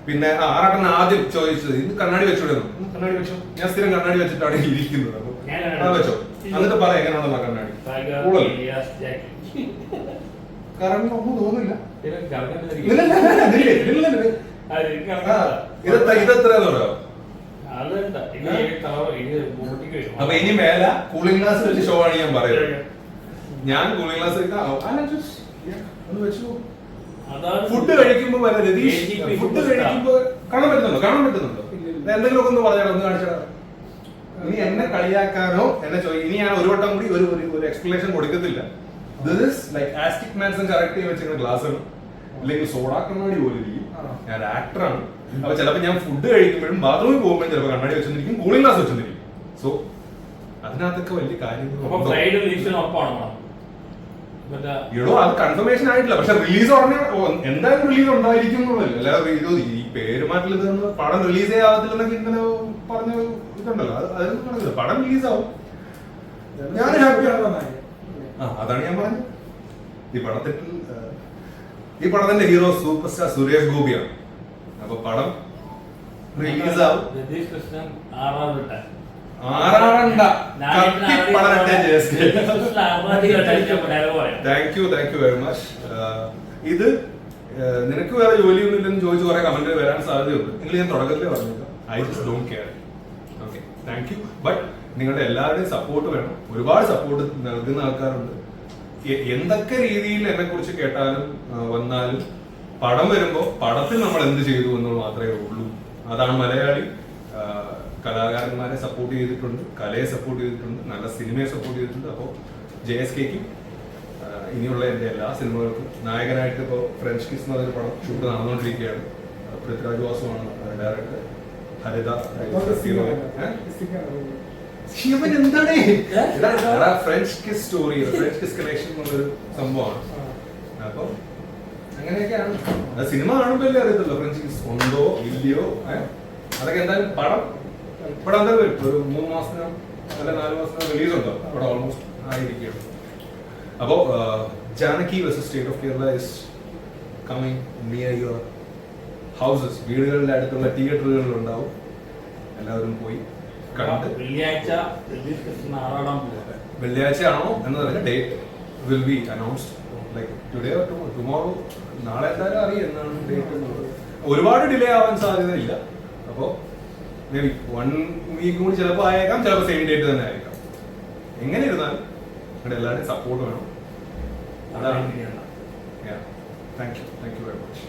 പിന്നെ ആറാട്ടൻ ആദ്യം ചോദിച്ചത് ഇത് കണ്ണാടി വെച്ചോടെ, കണ്ണാടി വെച്ചോ. ഞാൻ സ്ഥിരം കണ്ണാടി വെച്ചിട്ടാണ് ഇരിക്കുന്നത്. അപ്പൊ അത് വെച്ചോ, എന്നിട്ട് പറയാം എങ്ങനെയാണല്ലോ കണ്ണാടി. കാരണം ഒന്നും തോന്നില്ല. ഇതെത്രയാന്ന് പറയാം. അപ്പൊ ഇനി മേല കൂളിംഗ് ഗ്ലാസ് വെച്ച് ഷോ ആണ് ഞാൻ പറയുന്നത്. ഞാൻ കൂളിംഗ് ഗ്ലാസ് ഫുഡ് കഴിക്കുമ്പോ ഫുഡ് കഴിക്കുമ്പോ കാണാൻ പറ്റുന്നുണ്ടോ? എന്തെങ്കിലും ഒക്കെ ഒന്ന് പറഞ്ഞാൽ ഒന്ന് കാണിച്ചാ ഇനി എന്നെ കളിയാക്കാനോ എന്നെ ഇനി ഞാൻ ഒരു വട്ടം കൂടി ഒരു എക്സ്പ്ലനേഷൻ കൊടുക്കത്തില്ല. ദിസ് ഇസ് ലൈക്ക് ആസ്റ്റിക് മാൻസൺ കറക്റ്റ് ചെയ്ത് വെച്ചിരിക്കുന്ന ഗ്ലാസ് ആണ്, അല്ലെങ്കിൽ സോഡാ കണ്ണാടി പോലെ ഇരിക്കും. ഞാൻ ആക്ടറാണ്. അപ്പൊ ചിലപ്പോൾ ഞാൻ ഫുഡ് കഴിക്കുമ്പോഴും ബാത്റൂമിൽ പോകുമ്പോഴും ചിലപ്പോൾ കണ്ണാടി വെച്ചിരിക്കും, കൂളിംഗ് ഗ്ലാസ് വെച്ചിരിക്കും. സോ അതിനകത്തൊക്കെ വലിയ കാര്യങ്ങൾ ഇടോ അത് കൺഫർമേഷൻ ആയിട്ടില്ല. പക്ഷെ റിലീസ് ഉടനെ എന്തായാലും റിലീസ് ഉണ്ടായിരിക്കും എന്നുള്ളതല്ല. അല്ലാതെ ഈ പേരുമാറ്റിൽ ഇത് പടം റിലീസ് ചെയ്യാവത്തില്ലെന്നൊക്കെ ഇങ്ങനെ പറഞ്ഞ ഇതുണ്ടല്ലോ, അതൊന്നും നടക്കില്ല. പടം റിലീസ് ആവും. ഞാൻ ഹാപ്പിയാണ്. അതാണ് ഞാൻ പറഞ്ഞത്. ഈ പടത്തിന്റെ ഹീറോ സൂപ്പർ സ്റ്റാർ സുരേഷ് ഗോപിയാണ്. അപ്പൊ പടം റിലീസ് ആവും. Thank you very much. ഇത് നിനക്ക് വേറെ ജോലിയൊന്നും ഇല്ലെന്ന് ചോദിച്ച് കുറെ കമന്റ് വരാൻ സാധ്യതയുണ്ട്. എങ്കിൽ ഞാൻ തുടക്കത്തിലേ പറഞ്ഞേക്കാം, I just don't care. Okay, thank you. But നിങ്ങളുടെ എല്ലാവരുടെയും സപ്പോർട്ട് വേണം. ഒരുപാട് സപ്പോർട്ട് നൽകുന്ന ആൾക്കാരുണ്ട്. എന്തൊക്കെ രീതിയിൽ എന്നെ കുറിച്ച് കേട്ടാലും വന്നാലും പടം വരുമ്പോ പടത്തിൽ നമ്മൾ എന്ത് ചെയ്തു എന്നത് മാത്രമേ ഉള്ളൂ. അതാണ് മലയാളി. കലാകാരന്മാരെ സപ്പോർട്ട് ചെയ്തിട്ടുണ്ട്, കലയെ സപ്പോർട്ട് ചെയ്തിട്ടുണ്ട്, നല്ല സിനിമയെ സപ്പോർട്ട് ചെയ്തിട്ടുണ്ട്. അപ്പോൾ JSKക്കും ഇനിയുള്ള എൻ്റെ എല്ലാ സിനിമകൾക്കും നായകനായിട്ട് ഇപ്പോൾ ഫ്രഞ്ച് കിസ് എന്ന് പറഞ്ഞൊരു പടം ഷൂട്ട് നടന്നുകൊണ്ടിരിക്കുകയാണ്. പൃഥ്വിരാജ് വാസുവാണ് ഡയറക്ടർ. ഹരിത എന്താണ് French kiss story, French kiss connection എന്നുള്ളൊരു സംഭവമാണ്. അപ്പൊ അങ്ങനെയൊക്കെയാണ്. സിനിമ കാണുമ്പോൾ അല്ലേ അറിയത്തുള്ളൂ ഫ്രഞ്ച് കിസ് ഉണ്ടോ ഇല്ലയോ. അതൊക്കെ എന്തായാലും പടം എന്തായാലും വരും. ഒരു 3 മാസത്തിനും അല്ല 4 മാസത്തിനും റിലീസ് ഉണ്ടോ അവിടെ ഓൾമോസ്റ്റ് ആയിരിക്കുകയാണ്. അപ്പോ Janaki versus state of Kerala is coming near your houses. വീടുകളുടെ അടുത്തുള്ള തിയേറ്ററുകളിൽ ഉണ്ടാവും. എല്ലാവരും പോയി കണ്ട് വെള്ളിയാഴ്ച ആണോ എന്നതല്ല, date will be announced like today or tomorrow. നാളെ എന്തായാലും അറിയാം എന്നാണ് ഡേറ്റ് എന്നുള്ളത്. ഒരുപാട് ഡിലേ ആവാൻ സാധ്യതയില്ല. അപ്പോ മേ ബി 1 വീക്ക് കൂടി ചിലപ്പോൾ ആയേക്കാം, ചിലപ്പോൾ സെയിം ഡേറ്റ് തന്നെ ആയേക്കാം. എങ്ങനെ ഇരുന്നാലും നിങ്ങളുടെ എല്ലാവരുടെയും സപ്പോർട്ട് വേണം. അതാണ്. Thank you very much.